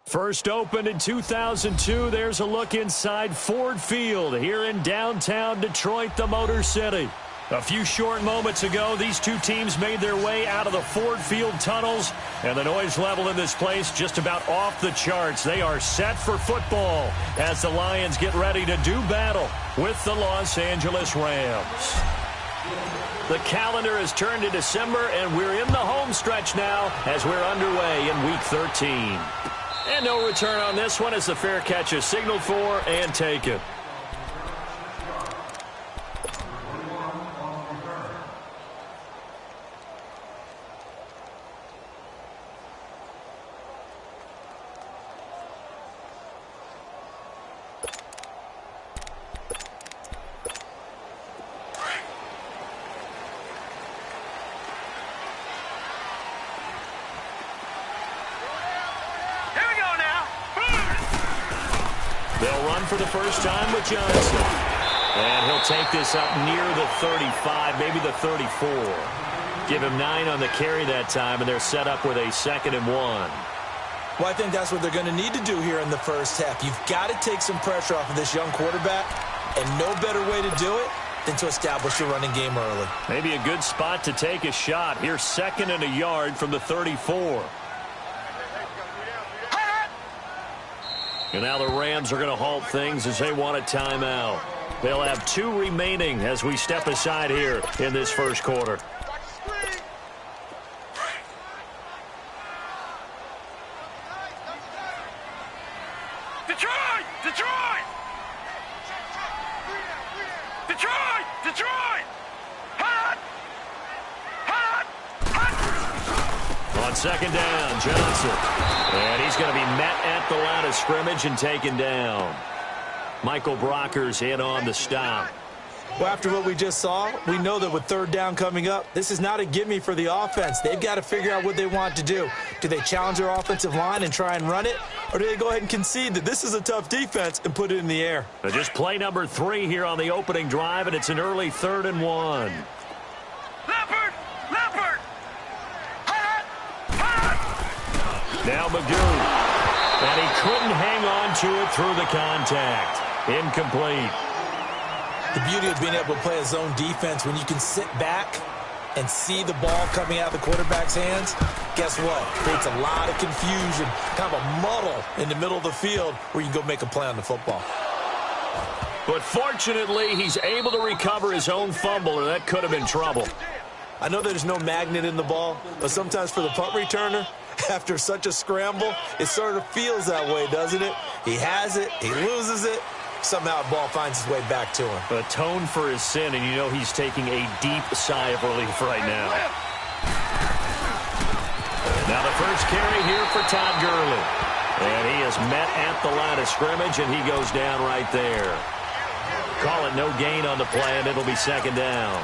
First opened in 2002, there's a look inside Ford Field here in downtown Detroit, the Motor City. A few short moments ago, these two teams made their way out of the Ford Field tunnels, and the noise level in this place just about off the charts. They are set for football as the Lions get ready to do battle with the Los Angeles Rams. The calendar has turned to December, and we're in the home stretch now as we're underway in Week 13. And no return on this one as the fair catch is signaled for and taken. They'll run for the first time with Johnson. And he'll take this up near the 35, maybe the 34. Give him 9 on the carry that time, and they're set up with a 2nd and 1. Well, I think that's what they're going to need to do here in the first half. You've got to take some pressure off of this young quarterback, and no better way to do it than to establish a running game early. Maybe a good spot to take a shot. Here's 2nd and a yard from the 34. And now the Rams are going to halt things as they want a timeout. They'll have 2 remaining as we step aside here in this first quarter. Detroit! Detroit! Detroit! Detroit! Hot! Hot! Hot! On 2nd down, Johnson. And he's going to be met at the line of scrimmage and taken down. Michael Brocker's in on the stop. Well, after what we just saw, we know that with 3rd down coming up, this is not a gimme for the offense. They've got to figure out what they want to do. Do they challenge their offensive line and try and run it? Or do they go ahead and concede that this is a tough defense and put it in the air? Just play number 3 here on the opening drive, and it's an early 3rd and 1. Leopard! Leopard! Hot! Hot! Now Magoo. And he couldn't hang on to it through the contact. Incomplete. The beauty of being able to play a zone defense when you can sit back and see the ball coming out of the quarterback's hands, guess what? Creates a lot of confusion, kind of a muddle in the middle of the field where you can go make a play on the football. But fortunately, he's able to recover his own fumble, or that could have been trouble. I know there's no magnet in the ball, but sometimes for the punt returner, after such a scramble, it sort of feels that way, doesn't it? He has it, he loses it, somehow the ball finds its way back to him. Atone for his sin, and you know he's taking a deep sigh of relief right now. Now the first carry here for Todd Gurley. And he is met at the line of scrimmage, and he goes down right there. Call it no gain on the play, and it'll be 2nd down.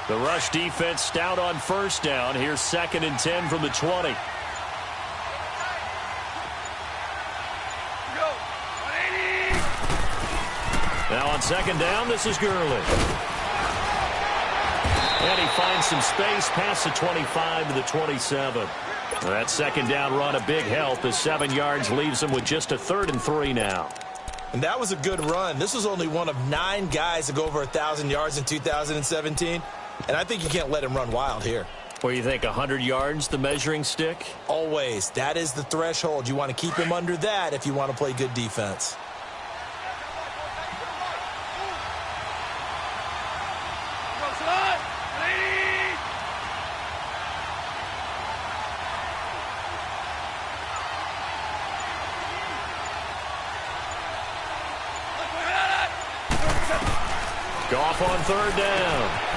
The rush defense stout on 1st down. Here's 2nd and 10 from the 20. Now on 2nd down, this is Gurley. And he finds some space past the 25 to the 27. That 2nd down run, a big help as 7 yards leaves him with just a 3rd and 3 now. And that was a good run. This was only one of 9 guys to go over 1,000 yards in 2017. And I think you can't let him run wild here. What do you think, 100 yards, the measuring stick? Always. That is the threshold. You want to keep him under that if you want to play good defense. Goff on 3rd down.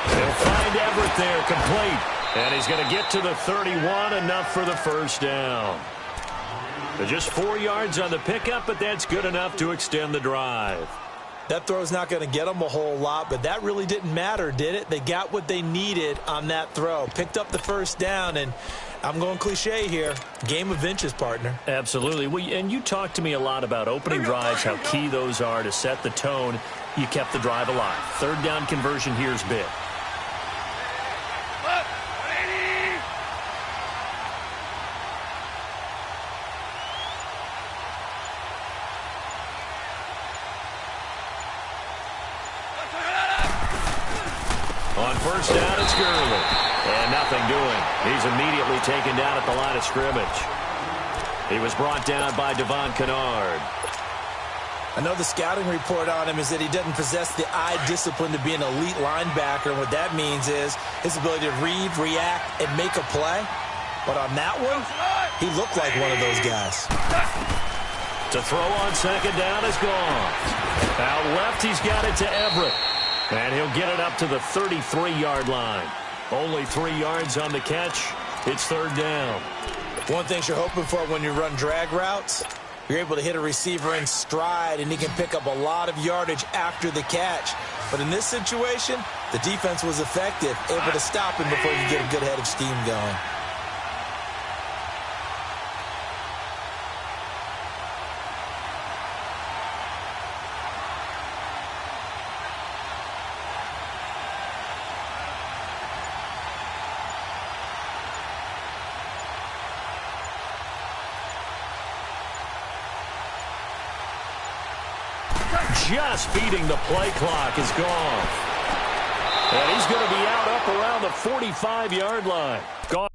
They'll find Everett there, complete. And he's going to get to the 31, enough for the 1st down. They're just 4 yards on the pickup, but that's good enough to extend the drive. That throw's not going to get them a whole lot, but that really didn't matter, did it? They got what they needed on that throw. Picked up the first down, and I'm going cliche here. Game of inches, partner. Absolutely. Well, and you talked to me a lot about opening drives, how key those are to set the tone. You kept the drive alive. Third down conversion here's big. On first down, it's Gurley. And nothing doing. He's immediately taken down at the line of scrimmage. He was brought down by Devon Kennard. I know the scouting report on him is that he doesn't possess the eye discipline to be an elite linebacker. And what that means is his ability to read, react, and make a play. But on that one, he looked like one of those guys. To throw on second down is gone. Out left, he's got it to Everett. And he'll get it up to the 33-yard line. Only 3 yards on the catch. It's third down. One thing you're hoping for when you run drag routes, you're able to hit a receiver in stride, and he can pick up a lot of yardage after the catch. But in this situation, the defense was effective, able to stop him before you get a good head of steam going. Just beating the play clock is gone. And he's going to be out up around the 45-yard line. Gone.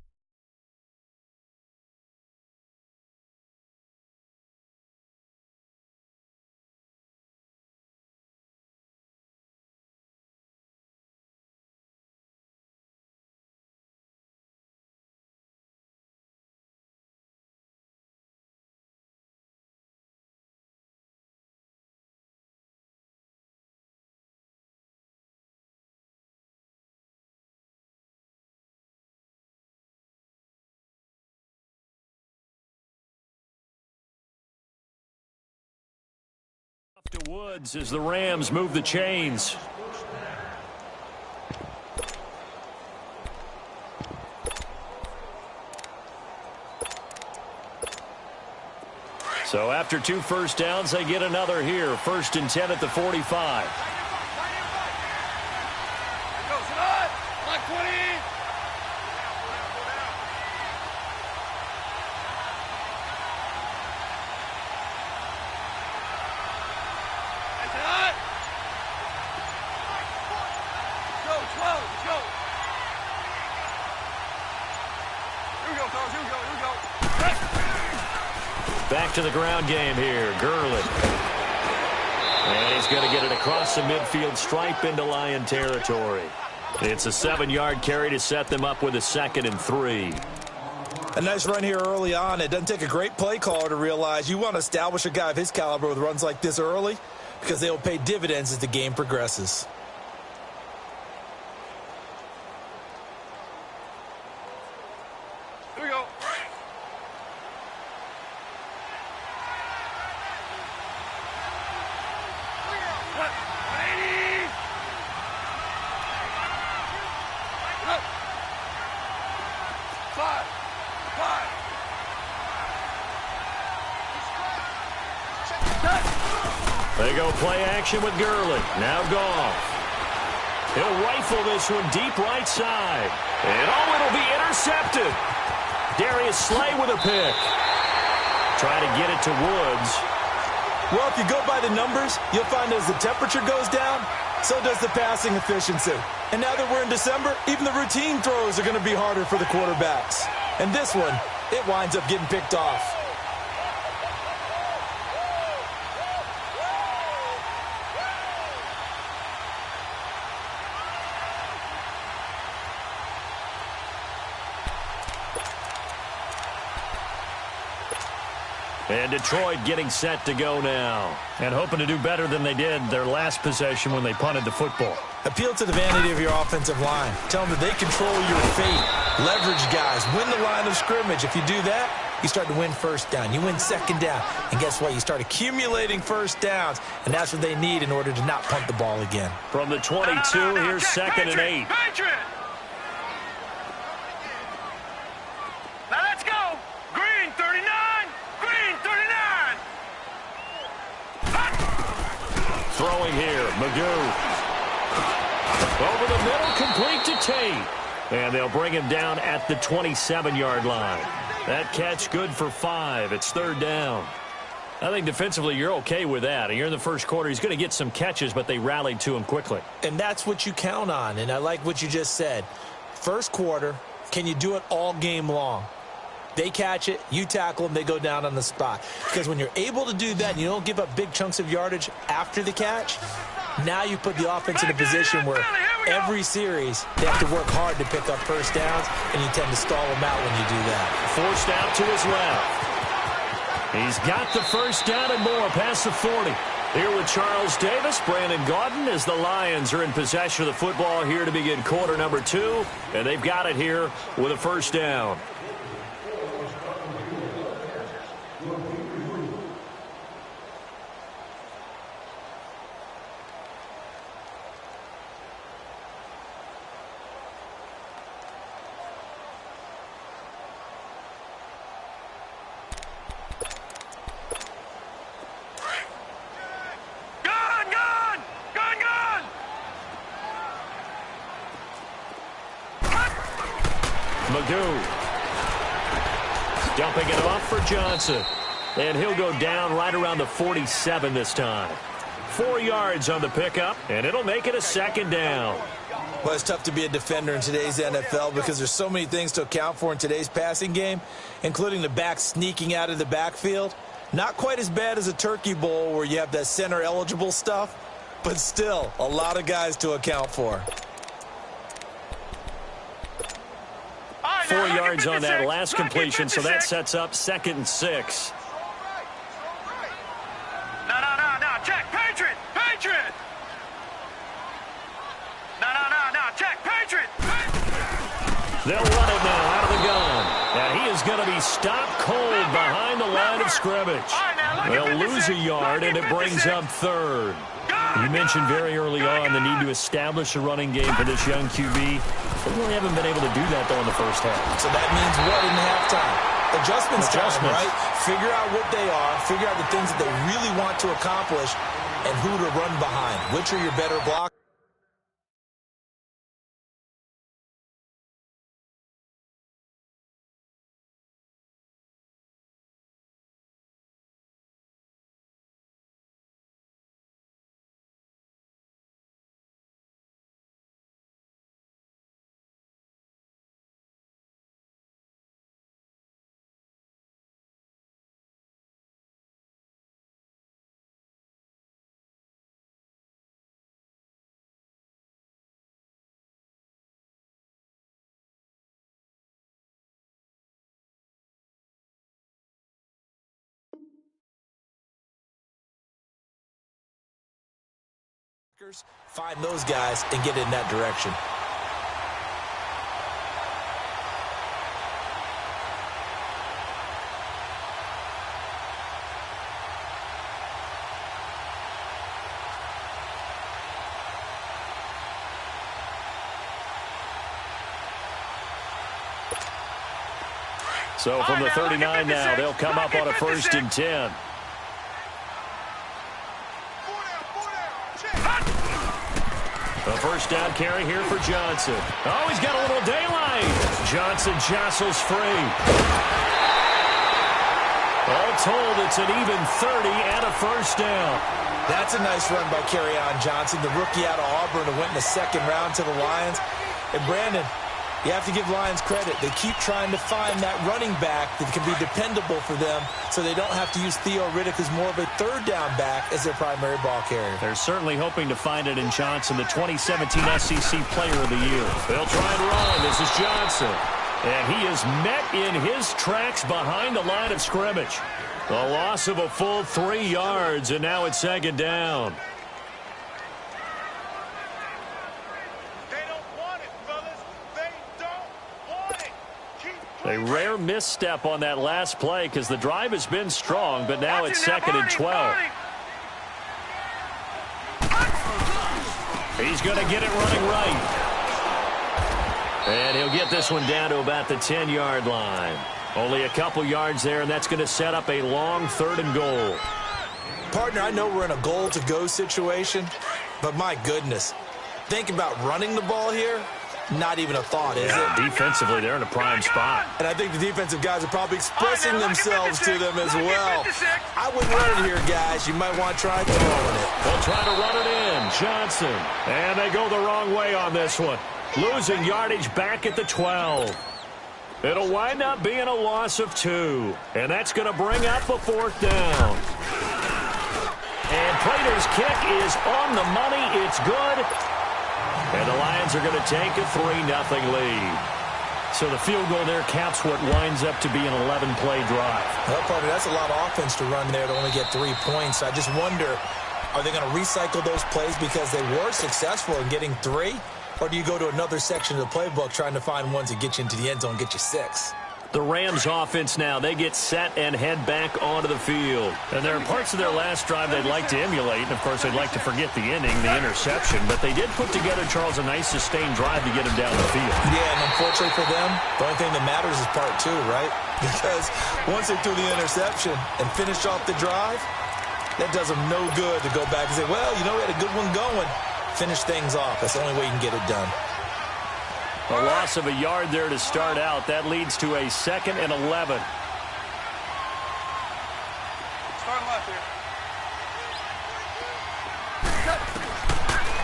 To Woods as the Rams move the chains. So after 2 first downs, they get another here. 1st and 10 at the 45. Back to the ground game here. Gurley. And he's going to get it across the midfield stripe into Lion territory. It's a 7-yard carry to set them up with a 2nd and 3. A nice run here early on. It doesn't take a great play caller to realize you want to establish a guy of his caliber with runs like this early because they will pay dividends as the game progresses. Here we go. They go play action with Gurley. Now Goff. He'll rifle this one deep right side. And it'll be intercepted. Darius Slay with a pick. Try to get it to Woods. Well, if you go by the numbers, you'll find as the temperature goes down, so does the passing efficiency. And now that we're in December, even the routine throws are going to be harder for the quarterbacks. And this one, it winds up getting picked off. And Detroit getting set to go now. And hoping to do better than they did their last possession when they punted the football. Appeal to the vanity of your offensive line. Tell them that they control your fate. Leverage guys. Win the line of scrimmage. If you do that, you start to win first down. You win second down. And guess what? You start accumulating first downs. And that's what they need in order to not punt the ball again. From the 22, here's second and 8. Patriot. Now let's go. Green 39. Green 39. Throwing here, Magoo. Over the middle, complete to Tate. And they'll bring him down at the 27-yard line. That catch good for 5. It's third down. I think defensively you're okay with that. You're in the first quarter. He's going to get some catches, but they rallied to him quickly. And that's what you count on. And I like what you just said. First quarter, can you do it all game long? They catch it, you tackle them, they go down on the spot. Because when you're able to do that and you don't give up big chunks of yardage after the catch, now you put the offense in a position where every series they have to work hard to pick up first downs, and you tend to stall them out when you do that. Forced out to his left. He's got the first down and more past the 40. Here with Charles Davis, Brandon Gaudin, as the Lions are in possession of the football here to begin quarter number 2. And they've got it here with a first down. Magoo. Dumping it off for Johnson. And he'll go down right around the 47 this time. 4 yards on the pickup, and it'll make it a second down. Well, it's tough to be a defender in today's NFL because there's so many things to account for in today's passing game, including the back sneaking out of the backfield. Not quite as bad as a turkey bowl where you have that center-eligible stuff, but still a lot of guys to account for. 4 yards on that last completion, so that sets up 2nd and 6. No, check, Patriot, Patriot. No, check, Patriot. They'll run it now out of the gun. Now he is going to be stopped cold behind the line of scrimmage. They'll lose a yard, and it brings up 3rd. You mentioned very early on the need to establish a running game for this young QB. They really haven't been able to do that, though, in the first half. So that means what in halftime? Adjustments time, right? Figure out what they are, figure out the things that they really want to accomplish, and who to run behind. Which are your better blockers? Find those guys and get in that direction. So from the 39 now, they'll come up on a 1st and 10. A first down carry here for Johnson. Oh, he's got a little daylight. Johnson jostles free. All told, it's an even 30 and a first down. That's a nice run by Kerryon Johnson, the rookie out of Auburn who went in the 2nd round to the Lions. And Brandon, you have to give Lions credit. They keep trying to find that running back that can be dependable for them so they don't have to use Theo Riddick, who's more of a 3rd down back, as their primary ball carrier. They're certainly hoping to find it in Johnson, the 2017 SEC Player of the Year. They'll try and run. This is Johnson. And he is met in his tracks behind the line of scrimmage. A loss of a full 3 yards, and now it's 2nd down. They don't want it, fellas. They don't want it. Keep A rare misstep on that last play because the drive has been strong, but now it's 2nd and 12. He's going to get it running right. And he'll get this one down to about the 10-yard line. Only a couple yards there, and that's going to set up a long 3rd and goal. Partner, I know we're in a goal-to-go situation, but my goodness, think about running the ball here. Not even a thought, is it? Defensively, they're in a prime spot. And I think the defensive guys are probably expressing themselves to them as well. I wouldn't run it here, guys. You might want to try throwing it. They'll try to run it in. Johnson. And they go the wrong way on this one. Losing yardage back at the 12. It'll wind up being a loss of 2. And that's going to bring up a 4th down. And Prater's kick is on the money. It's good. And the Lions are going to take a 3-0 lead. So the field goal there caps what winds up to be an 11-play drive. Well, partner, that's a lot of offense to run there to only get 3 points. I just wonder, are they going to recycle those plays because they were successful in getting 3? Or do you go to another section of the playbook trying to find ones that get you into the end zone, get you 6? The Rams offense now, they get set and head back onto the field. And there are parts of their last drive they'd like to emulate. And, of course, they'd like to forget the ending, the interception. But they did put together, Charles, a nice sustained drive to get him down the field. Yeah, and unfortunately for them, the only thing that matters is part 2, right? Because once they threw the interception and finished off the drive, that does them no good to go back and say, well, you know, we had a good one going. Finish things off. That's the only way you can get it done. A loss of a yard there to start out. That leads to a 2nd and 11. Start left here.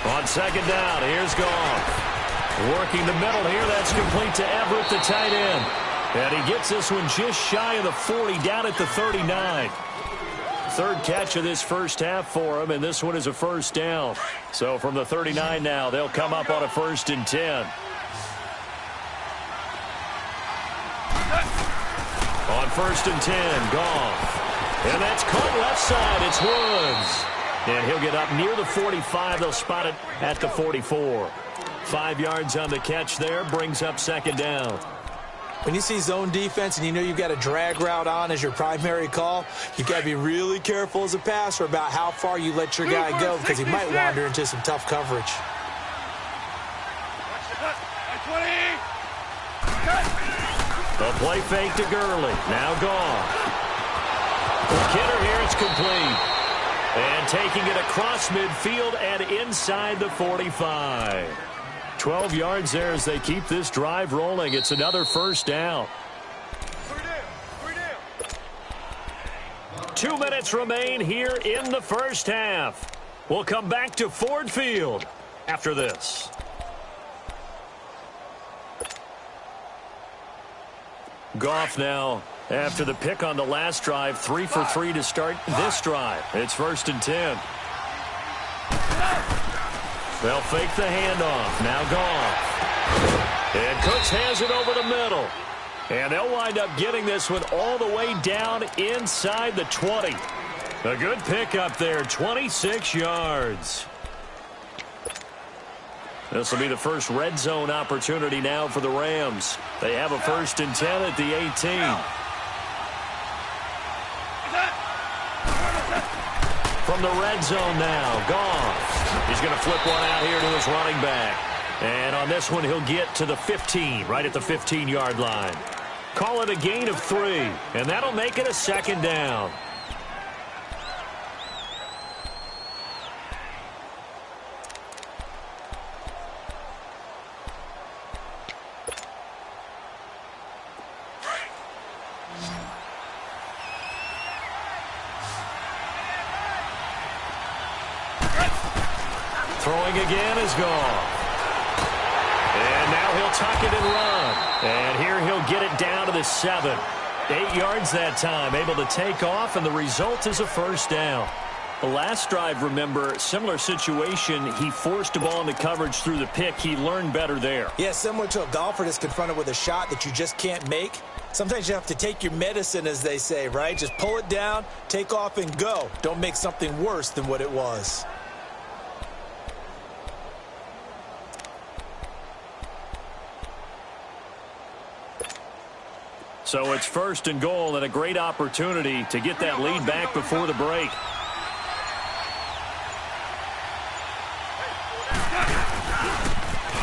On 2nd down, here's Goff. Working the middle here. That's complete to Everett, the tight end. And he gets this one just shy of the 40, down at the 39. 3rd catch of this first half for him, and this one is a 1st down. So from the 39 now, they'll come up on a 1st and 10. On 1st and 10, Goff. And that's caught left side. It's Woods. And he'll get up near the 45. They'll spot it at the 44. 5 yards on the catch there. Brings up 2nd down. When you see zone defense and you know you've got a drag route on as your primary call, you've got to be really careful as a passer about how far you let your guy go because he might wander into some tough coverage. The play fake to Gurley. Now Goff. The Kidder here, it's complete. And taking it across midfield and inside the 45. 12 yards there as they keep this drive rolling. It's another 1st down. 2 minutes remain here in the first half. We'll come back to Ford Field after this. Goff now, after the pick on the last drive, 3 for 3 to start this drive. It's 1st and 10. They'll fake the handoff. Now Goff. And Cooks has it over the middle. And they'll wind up getting this one all the way down inside the 20. A good pickup there, 26 yards. This will be the first red zone opportunity now for the Rams. They have a 1st and 10 at the 18. From the red zone now, Goff. He's going to flip one out here to his running back. And on this one, he'll get to the 15, right at the 15-yard line. Call it a gain of 3, and that'll make it a 2nd down. Throwing again is Goff. And now he'll tuck it and run. And here he'll get it down to the 7. 8 yards that time, able to take off, and the result is a 1st down. The last drive, remember, similar situation. He forced the ball into coverage through the pick. He learned better there. Yeah, similar to a golfer that's confronted with a shot that you just can't make. Sometimes you have to take your medicine, as they say, right? Just pull it down, take off, and go. Don't make something worse than what it was. So it's 1st and goal and a great opportunity to get that lead back before the break.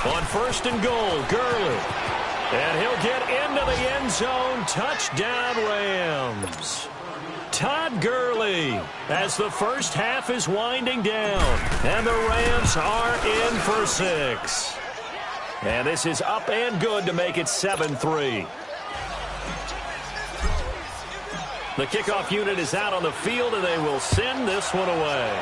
On 1st and goal, Gurley. And he'll get into the end zone. Touchdown, Rams. Todd Gurley as the first half is winding down. And the Rams are in for 6. And this is up and good to make it 7-3. The kickoff unit is out on the field, and they will send this one away.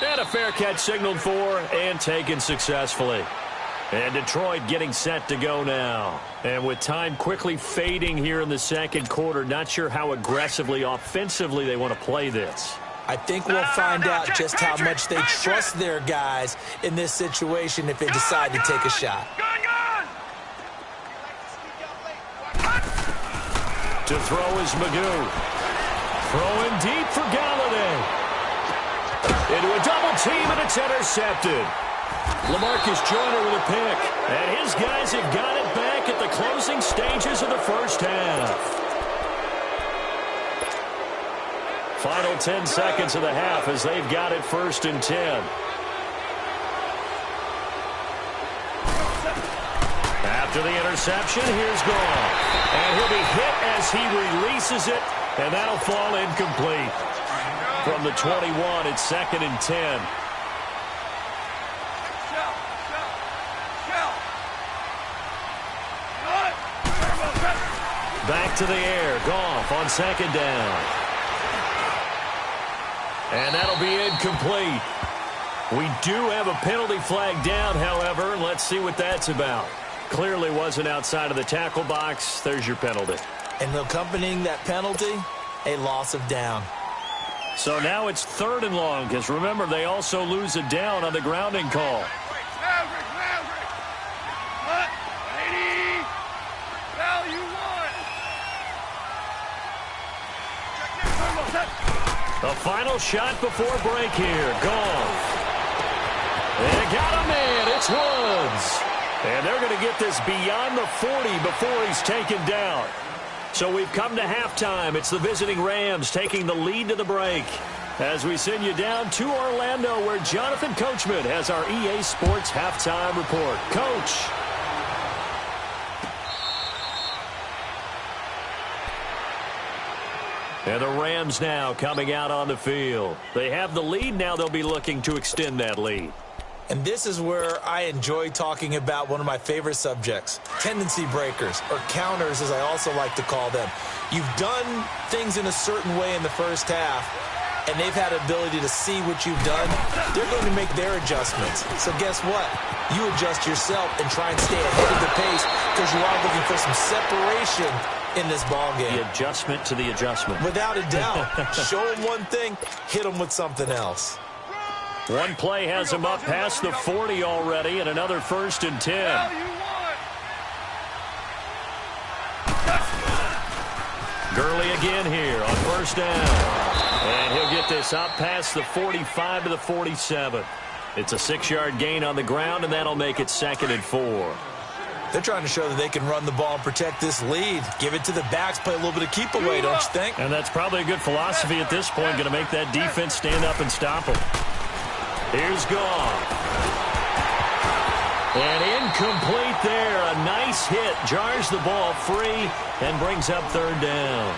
And a fair catch signaled for and taken successfully. And Detroit getting set to go now. And with time quickly fading here in the second quarter, not sure how aggressively, offensively they want to play this. I think we'll find out just how much they trust their guys in this situation if they decide to take a shot. To throw is Magoo. Throwing deep for Galladay. Into a double team, and it's intercepted. LaMarcus Joyner with a pick. And his guys have got it back at the closing stages of the first half. Final 10 seconds of the half as they've got it 1st and 10. After the interception, here's Goff. And he'll be hit as he releases it, and that'll fall incomplete. From the 21, it's 2nd and 10. Back to the air. Goff on 2nd down. And that'll be incomplete. We do have a penalty flag down, however. Let's see what that's about. Clearly wasn't outside of the tackle box. There's your penalty. And accompanying that penalty, a loss of down. So now it's 3rd and long, because remember, they also lose a down on the grounding call. The final shot before break here. Goff. And got a man. It's Woods. And they're going to get this beyond the 40 before he's taken down. So we've come to halftime. It's the visiting Rams taking the lead to the break. As we send you down to Orlando, where Jonathan Coachman has our EA Sports halftime report. Coach. And the Rams now coming out on the field. They have the lead. Now they'll be looking to extend that lead. And this is where I enjoy talking about one of my favorite subjects, tendency breakers, or counters as I also like to call them. You've done things in a certain way in the first half, and they've had an ability to see what you've done. They're going to make their adjustments. So guess what? You adjust yourself and try and stay ahead of the pace because you are looking for some separation in this ball game. The adjustment to the adjustment. Without a doubt. Show them one thing, hit them with something else. One play has him up past the 40 already, and another 1st and 10. Gurley again here on 1st down. And he'll get this up past the 45 to the 47. It's a 6-yard gain on the ground, and that'll make it 2nd and 4. They're trying to show that they can run the ball and protect this lead. Give it to the backs, play a little bit of keep away, don't you think? And that's probably a good philosophy at this point, going to make that defense stand up and stop them. Here's Goff. And incomplete there. A nice hit. Jars the ball free and brings up 3rd down.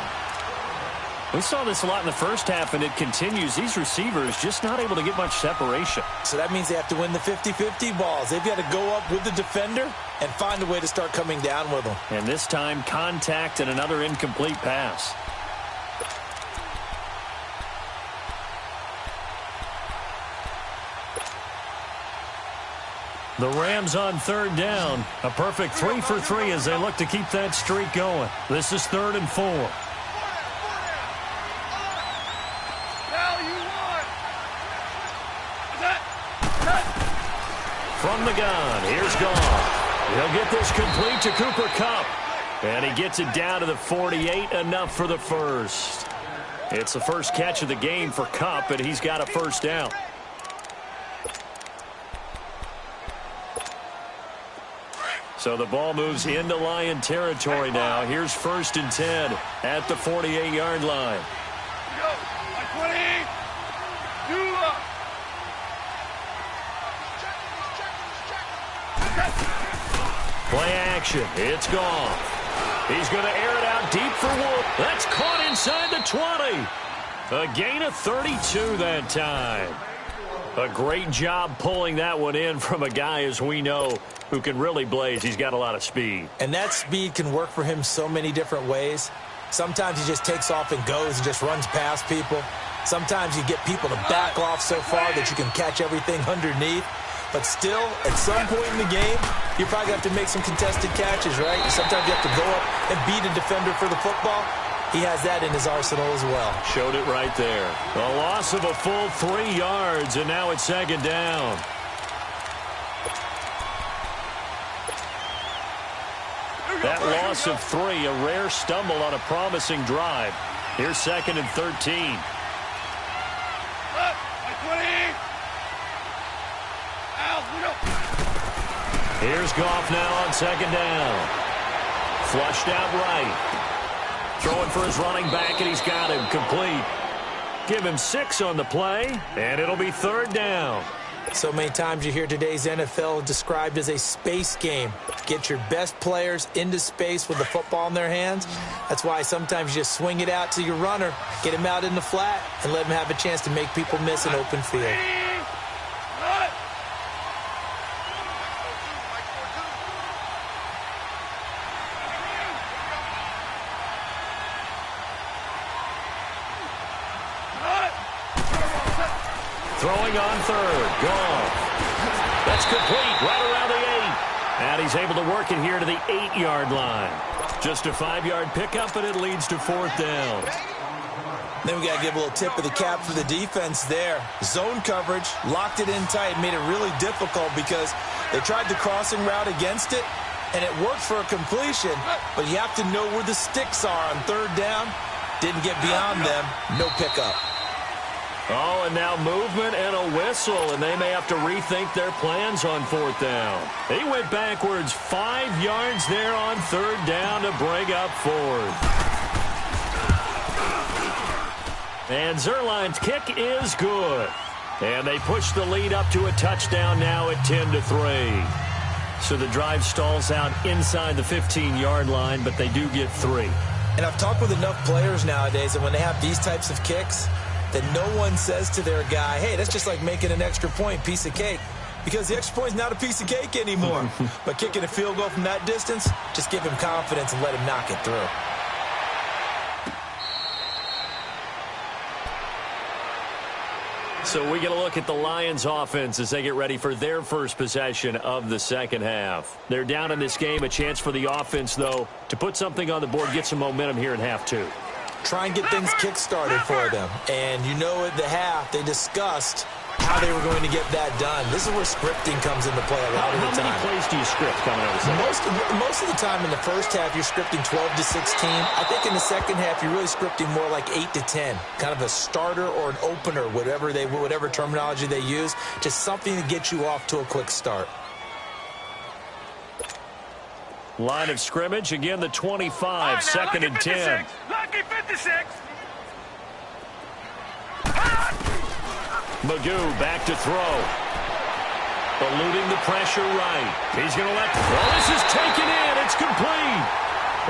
We saw this a lot in the first half, and it continues. These receivers just not able to get much separation. So that means they have to win the 50-50 balls. They've got to go up with the defender and find a way to start coming down with them. And this time, contact and another incomplete pass. The Rams on 3rd down. A perfect 3 for 3 as they look to keep that streak going. This is 3rd and 4. From the gun, here's Goff. He'll get this complete to Cooper Kupp. And he gets it down to the 48, enough for the first. It's the first catch of the game for Kupp, and he's got a 1st down. So the ball moves into Lion territory now. Here's 1st and 10 at the 48-yard line. Go. 20. Do up. Play action. It's gone. He's going to air it out deep for Wolf. That's caught inside the 20. A gain of 32 that time. A great job pulling that one in from a guy, as we know, who can really blaze. He's got a lot of speed. And that speed can work for him so many different ways. Sometimes he just takes off and goes and just runs past people. Sometimes you get people to back off so far that you can catch everything underneath. But still, at some point in the game, you probably have to make some contested catches, right? Sometimes you have to go up and beat a defender for the football. He has that in his arsenal as well. Showed it right there. A loss of a full 3 yards, and now it's 2nd down. That loss of 3, a rare stumble on a promising drive. Here's 2nd and 13. Here's Goff now on 2nd down. Flushed out right. Throwing for his running back, and he's got him complete. Give him 6 on the play, and it'll be 3rd down. So many times you hear today's NFL described as a space game. Get your best players into space with the football in their hands. That's why sometimes you just swing it out to your runner, get him out in the flat, and let him have a chance to make people miss an open field. Throwing on 3rd. Gone. That's complete right around the 8. And he's able to work it here to the 8-yard line. Just a 5-yard pickup, and it leads to 4th down. Then we got to give a little tip of the cap for the defense there. Zone coverage, locked it in tight, made it really difficult because they tried the crossing route against it, and it worked for a completion, but you have to know where the sticks are on 3rd down. Didn't get beyond them. No pickup. Oh, and now movement and a whistle, and they may have to rethink their plans on 4th down. He went backwards 5 yards there on 3rd down to bring up 4th. And L2lr1ch kick is good. And they push the lead up to a touchdown now at 10-3. So the drive stalls out inside the 15-yard line, but they do get 3. And I've talked with enough players nowadays that when they have these types of kicks, that no one says to their guy, hey, that's just like making an extra point, piece of cake. Because the extra point is not a piece of cake anymore. But kicking a field goal from that distance, just give him confidence and let him knock it through. So we get a look at the Lions offense as they get ready for their first possession of the second half. They're down in this game. A chance for the offense, though, to put something on the board, get some momentum here in half 2. Try and get things kick-started for them. And you know at the half, they discussed how they were going to get that done. This is where scripting comes into play a lot of the time. How many plays do you script coming out of the second? Most of the time in the first half, you're scripting 12 to 16. I think in the second half, you're really scripting more like 8 to 10. Kind of a starter or an opener, whatever terminology they use. Just something to get you off to a quick start. Line of scrimmage, again the 25, 2nd and 10. Lucky 56. Magoo back to throw. Eluding the pressure right. He's going to let... Well, this is taken in. It's complete.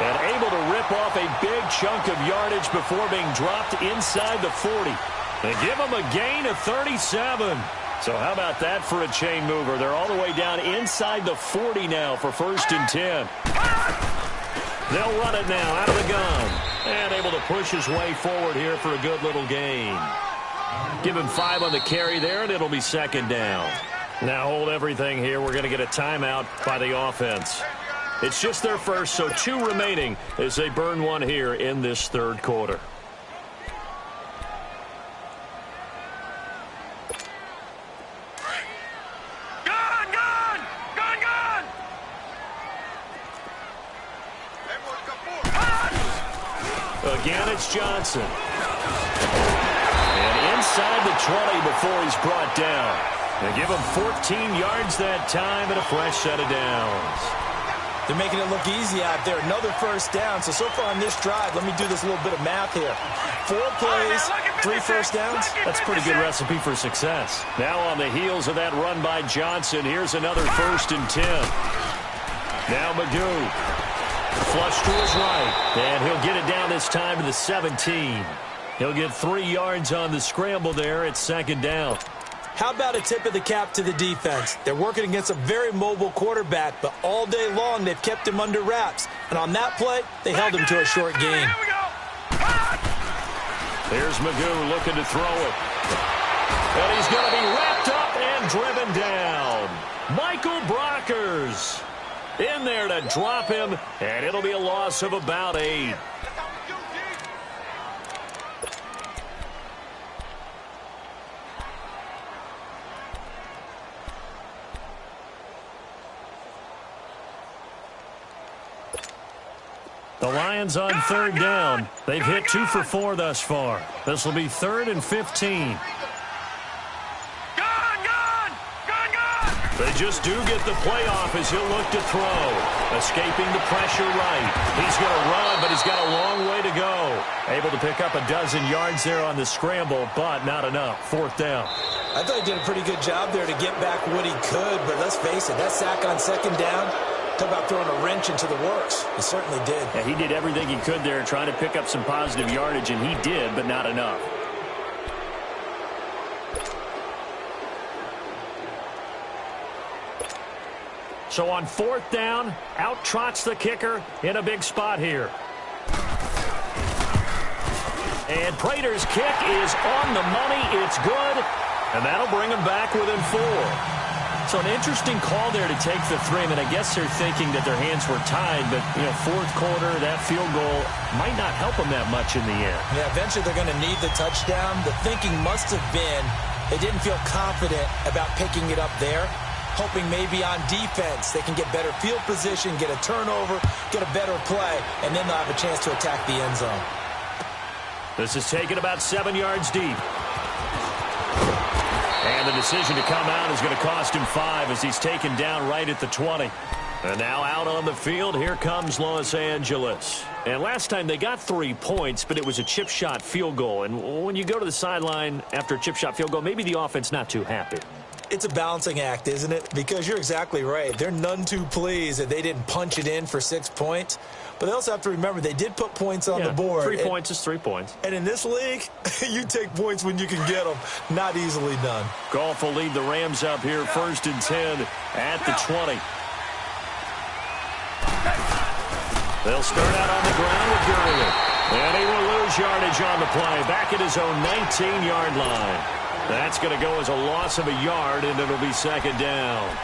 And able to rip off a big chunk of yardage before being dropped inside the 40. They give him a gain of 37. So how about that for a chain mover? They're all the way down inside the 40 now for 1st and 10. They'll run it now out of the gun. And able to push his way forward here for a good little gain. Give him 5 on the carry there, and it'll be 2nd down. Now hold everything here. We're going to get a timeout by the offense. It's just their first, so 2 remaining as they burn 1 here in this 3rd quarter. Again, it's Johnson. And inside the 20 before he's brought down. They give him 14 yards that time and a fresh set of downs. They're making it look easy out there. Another first down. So far on this drive, let me do this little bit of math here. 4 plays, 3 first downs. That's a pretty good recipe for success. Now on the heels of that run by Johnson, here's another 1st and 10. Now Magoo. Flush to his right. And he'll get it down this time to the 17. He'll get 3 yards on the scramble there at 2nd down. How about a tip of the cap to the defense? They're working against a very mobile quarterback, but all day long they've kept him under wraps. And on that play, they held him to a short gain. Here's Magoo looking to throw it. And he's going to be wrapped up and driven down. Michael Brockers in there to drop him, and it'll be a loss of about 8. The Lions on 3rd down. They've hit 2 for 4 thus far. This will be 3rd and 15. They just do get the playoff as he'll look to throw. Escaping the pressure right. He's going to run, but he's got a long way to go. Able to pick up a dozen yards there on the scramble, but not enough. 4th down. I thought he did a pretty good job there to get back what he could, but let's face it, that sack on 2nd down, talk about throwing a wrench into the works. He certainly did. Yeah, he did everything he could there trying to pick up some positive yardage, and he did, but not enough. So on 4th down, out trots the kicker in a big spot here. And Prater's kick is on the money. It's good, and that'll bring him back within 4. So an interesting call there to take the 3. I mean, I guess they're thinking that their hands were tied, but, 4th quarter, that field goal might not help them that much in the end. Yeah, eventually they're going to need the touchdown. The thinking must have been they didn't feel confident about picking it up there, hoping maybe on defense they can get better field position, get a turnover, get a better play, and then they'll have a chance to attack the end zone. This is taken about 7 yards deep. And the decision to come out is going to cost him 5 as he's taken down right at the 20. And now out on the field, here comes Los Angeles. And last time they got 3 points, but it was a chip shot field goal. And when you go to the sideline after a chip shot field goal, maybe the offense not too happy. It's a balancing act, isn't it? Because you're exactly right. They're none too pleased that they didn't punch it in for 6 points. But they also have to remember they did put points on the board. 3 points is 3 points. And in this league, you take points when you can get them. Not easily done. Goff will lead the Rams up here 1st and 10 at the 20. They'll start out on the ground with Gurley. And he will lose yardage on the play. Back at his own 19-yard line. That's going to go as a loss of a yard, and it'll be 2nd down.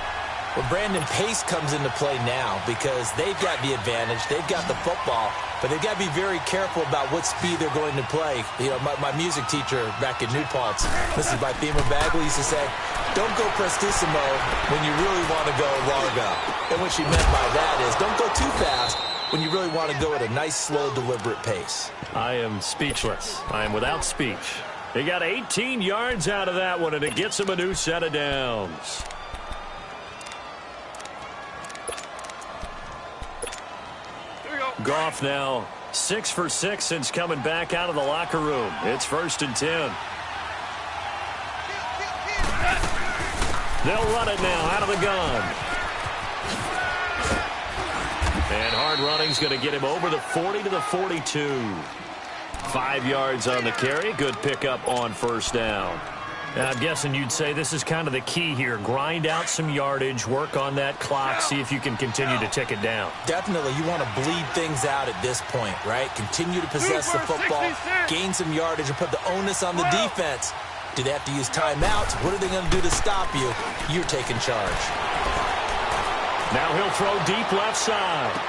Well, Brandon, pace comes into play now because they've got the advantage. They've got the football, but they've got to be very careful about what speed they're going to play. My music teacher back in New Paltz, Mrs. Bythema Bagley, used to say, don't go prestissimo when you really want to go largo. And what she meant by that is don't go too fast when you really want to go at a nice, slow, deliberate pace. I am speechless. I am without speech. They got 18 yards out of that one, and it gets him a new set of downs. Goff now 6 for 6 since coming back out of the locker room. It's 1st and 10. They'll run it now out of the gun. And hard running's going to get him over the 40 to the 42. 5 yards on the carry. Good pickup on 1st down. Now, I'm guessing you'd say this is kind of the key here. Grind out some yardage, work on that clock, see if you can continue to tick it down. Definitely. You want to bleed things out at this point, right? Continue to possess the football, gain some yardage, and put the onus on the defense. Do they have to use timeouts? What are they going to do to stop you? You're taking charge. Now he'll throw deep left side.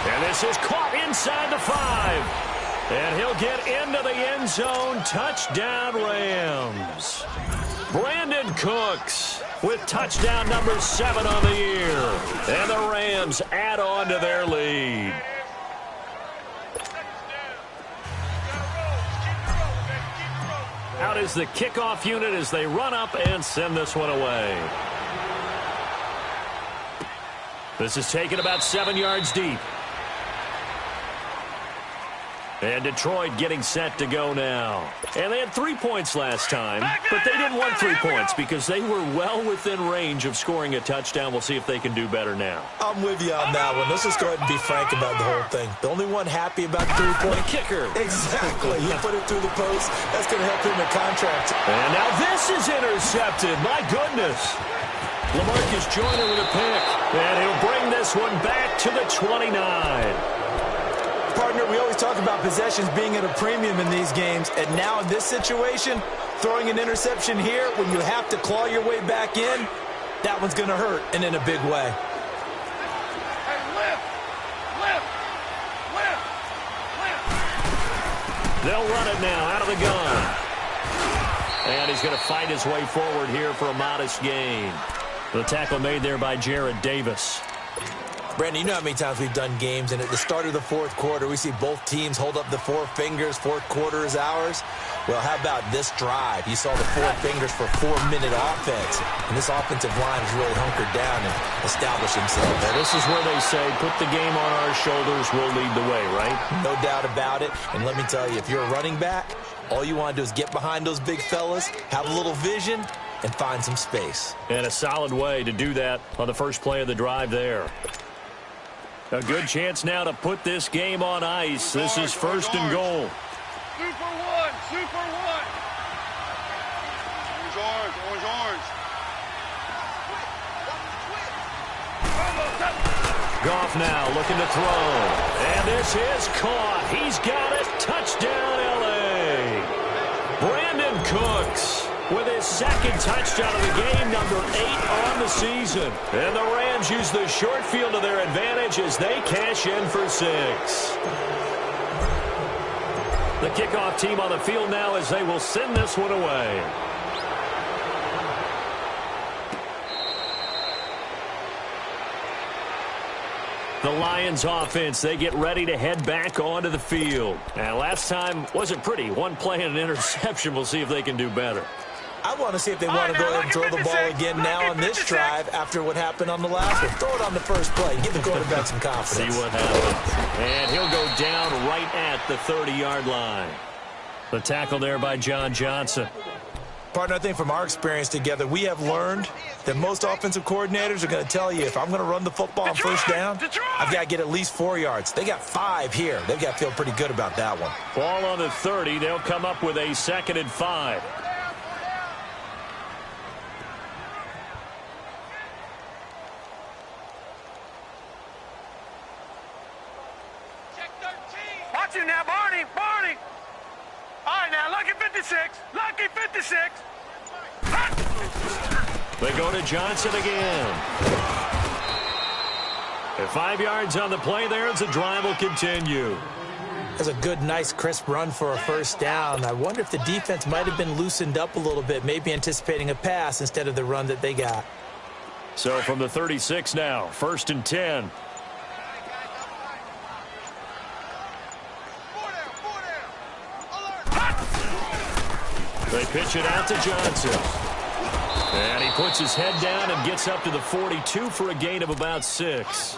And this is caught inside the 5. And he'll get into the end zone. Touchdown, Rams. Brandon Cooks with touchdown number 7 on the year. And the Rams add on to their lead. Out is the kickoff unit as they run up and send this one away. This is taken about 7 yards deep. And Detroit getting set to go now. And they had 3 points last time, but they didn't want 3 points because they were well within range of scoring a touchdown. We'll see if they can do better now. I'm with you on that one. Let's just go ahead and be frank about the whole thing. The only one happy about the 3-point kicker. Exactly. He put it through the post. That's going to help him in contract. And now this is intercepted. My goodness. LaMarcus Joyner with a pick. And he'll bring this one back to the 29. Partner, we always talk about possessions being at a premium in these games, and now in this situation, throwing an interception here when you have to claw your way back in, that one's going to hurt, and in a big way. Hey, lift! They'll run it now out of the gun. And he's going to fight his way forward here for a modest gain. The tackle made there by Jared Davis. Brandon, you know how many times we've done games, and at the start of the fourth quarter, we see both teams hold up the 4 fingers, fourth quarter is ours. Well, how about this drive? You saw the 4 fingers for 4-minute offense, and this offensive line has really hunkered down and established themselves. Now, this is where they say, put the game on our shoulders, we'll lead the way, right? No doubt about it, and let me tell you, if you're a running back, all you want to do is get behind those big fellas, have a little vision, and find some space. And a solid way to do that on the first play of the drive there. A good chance now to put this game on ice. This is first and goal. Super one! Orange. Goff now looking to throw. And this is caught. He's got it. Touchdown, L.A. Brandon Cooks with his second touchdown of the game, number 8 on the season. And the Rams use the short field to their advantage as they cash in for 6. The kickoff team on the field now as they will send this one away. The Lions offense, they get ready to head back onto the field. Now, last time wasn't pretty. One play and an interception. We'll see if they can do better. I want to see if they want to go ahead and throw the ball again now on this drive after what happened on the last one. Throw it on the first play. Give the quarterback some confidence. See what happens. And he'll go down right at the 30-yard line. The tackle there by John Johnson. Partner, I think from our experience together, we have learned that most offensive coordinators are going to tell you, if I'm going to run the football on first down, I've got to get at least 4 yards. They got 5 here. They've got to feel pretty good about that one. Ball on the 30. They'll come up with a 2nd and 5. Check 13. Watch him now, Barney. All right, now, lucky 56. Lucky 56. They go to Johnson again. At 5 yards on the play there as the drive will continue. That's a good, nice, crisp run for a first down. I wonder if the defense might have been loosened up a little bit, maybe anticipating a pass instead of the run that they got. So from the 36 now, 1st and 10. They pitch it out to Johnson. And he puts his head down and gets up to the 42 for a gain of about 6.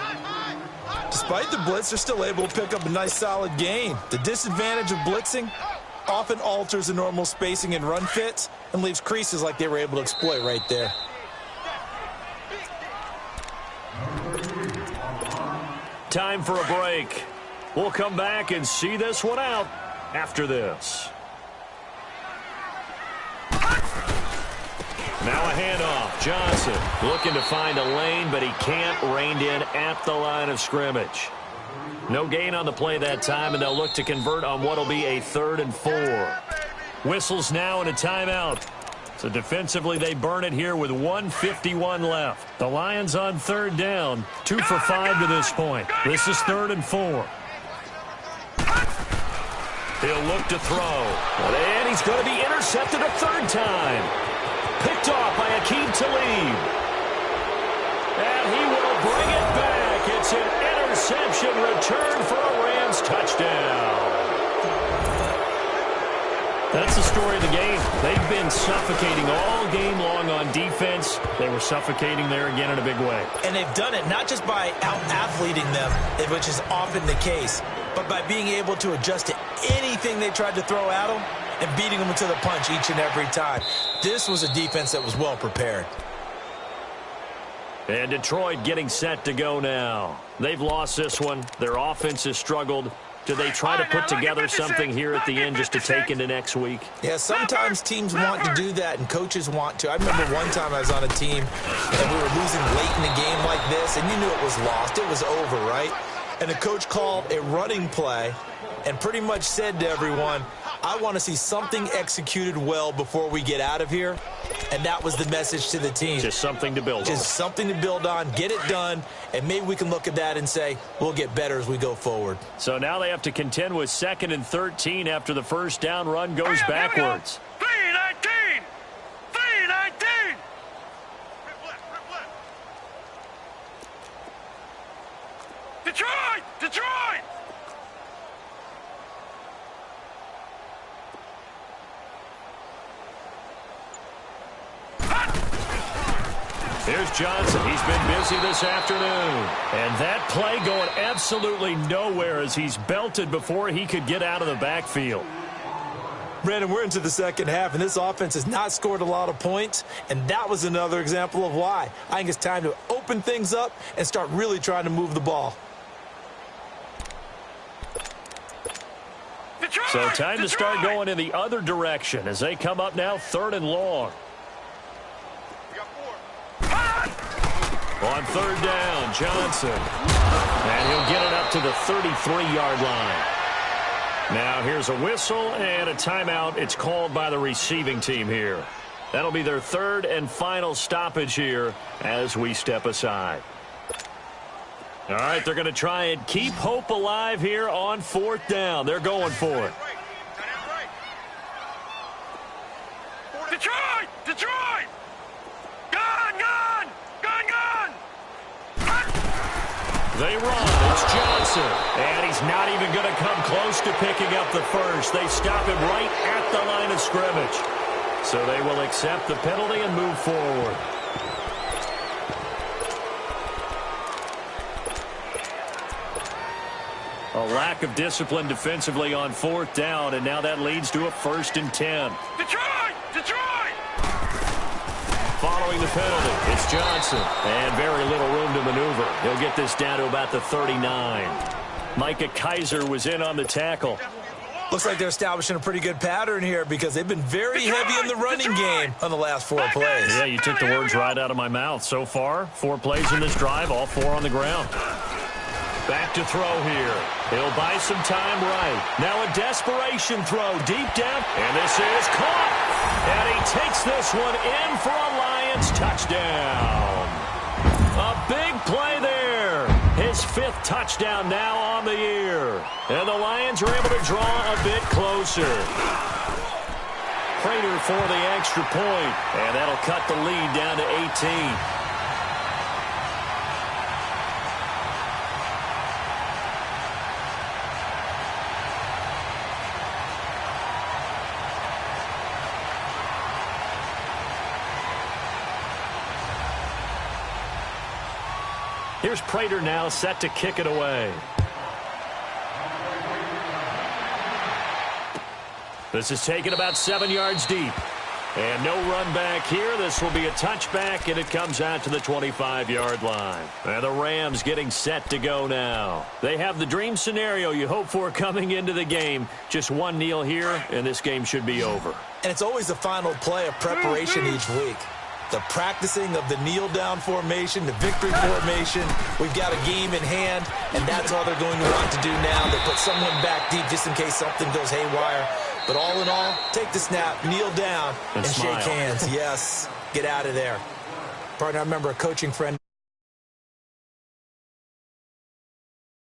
Despite the blitz, they're still able to pick up a nice, solid gain. The disadvantage of blitzing often alters the normal spacing and run fits and leaves creases like they were able to exploit right there. Time for a break. We'll come back and see this one out after this. Now a handoff. Johnson looking to find a lane, but he can't. Reined in at the line of scrimmage. No gain on the play that time, and they'll look to convert on what will be a 3rd and 4. Whistles now and a timeout. So defensively, they burn it here with 1:51 left. The Lions on 3rd down, 2 for 5 to this point. This is 3rd and 4. He'll look to throw. And he's going to be intercepted a 3rd time. Picked off by Aqib Talib. And he will bring it back. It's an interception return for a Rams touchdown. That's the story of the game. They've been suffocating all game long on defense. They were suffocating there again in a big way. And they've done it not just by out-athleting them, which is often the case, but by being able to adjust to anything they tried to throw at them and beating them to the punch each and every time. This was a defense that was well prepared. And Detroit getting set to go now. They've lost this one. Their offense has struggled. Do they try to put together something here at the end just to take into next week? Yeah, sometimes teams want to do that and coaches want to. I remember one time I was on a team and we were losing late in a game like this, and you knew it was lost. It was over, right? And the coach called a running play and pretty much said to everyone, I want to see something executed well before we get out of here. And that was the message to the team. Just something to build on. Just something to build on, get it done, and maybe we can look at that and say, we'll get better as we go forward. So now they have to contend with 2nd and 13 after the first down run goes backwards. 3-19! 3-19! Detroit! Detroit! Here's Johnson. He's been busy this afternoon. And that play going absolutely nowhere as he's belted before he could get out of the backfield. Brandon, we're into the second half, and this offense has not scored a lot of points, and that was another example of why. I think it's time to open things up and start really trying to move the ball. Detroit! So time to start going in the other direction as they come up now 3rd and long. On 3rd down, Johnson. And he'll get it up to the 33-yard line. Now here's a whistle and a timeout. It's called by the receiving team here. That'll be their 3rd and final stoppage here as we step aside. All right, they're going to try and keep hope alive here on 4th down. They're going for it. Detroit! Detroit! Gone! Gone! Gone! Gone! They run. It's Johnson. And he's not even going to come close to picking up the first. They stop him right at the line of scrimmage. So they will accept the penalty and move forward. A lack of discipline defensively on 4th down, and now that leads to a 1st and 10. Detroit! Detroit! Following the penalty, it's Johnson. And very little room to maneuver. He'll get this down to about the 39. Micah Kaiser was in on the tackle. Looks like they're establishing a pretty good pattern here because they've been very heavy in the running game on the last 4 plays. Yeah, you took the words right out of my mouth. So far, 4 plays in this drive, all 4 on the ground. Back to throw here. He'll buy some time right. Now a desperation throw deep down. And this is caught. And he takes this one in for a Lions touchdown. A big play there. His 5th touchdown now on the year. And the Lions are able to draw a bit closer. Prater for the extra point. And that'll cut the lead down to 18. Here's Prater now set to kick it away. This is taken about 7 yards deep. And no run back here. This will be a touchback, and it comes out to the 25-yard line. And the Rams getting set to go now. They have the dream scenario you hope for coming into the game. Just one kneel here, and this game should be over. And it's always the final play of preparation each week. The practicing of the kneel-down formation, the victory formation. We've got a game in hand, and that's all they're going to want to do now. They put someone back deep just in case something goes haywire. But all in all, take the snap, kneel down, and shake hands. Yes, get out of there. Partner, I remember a coaching friend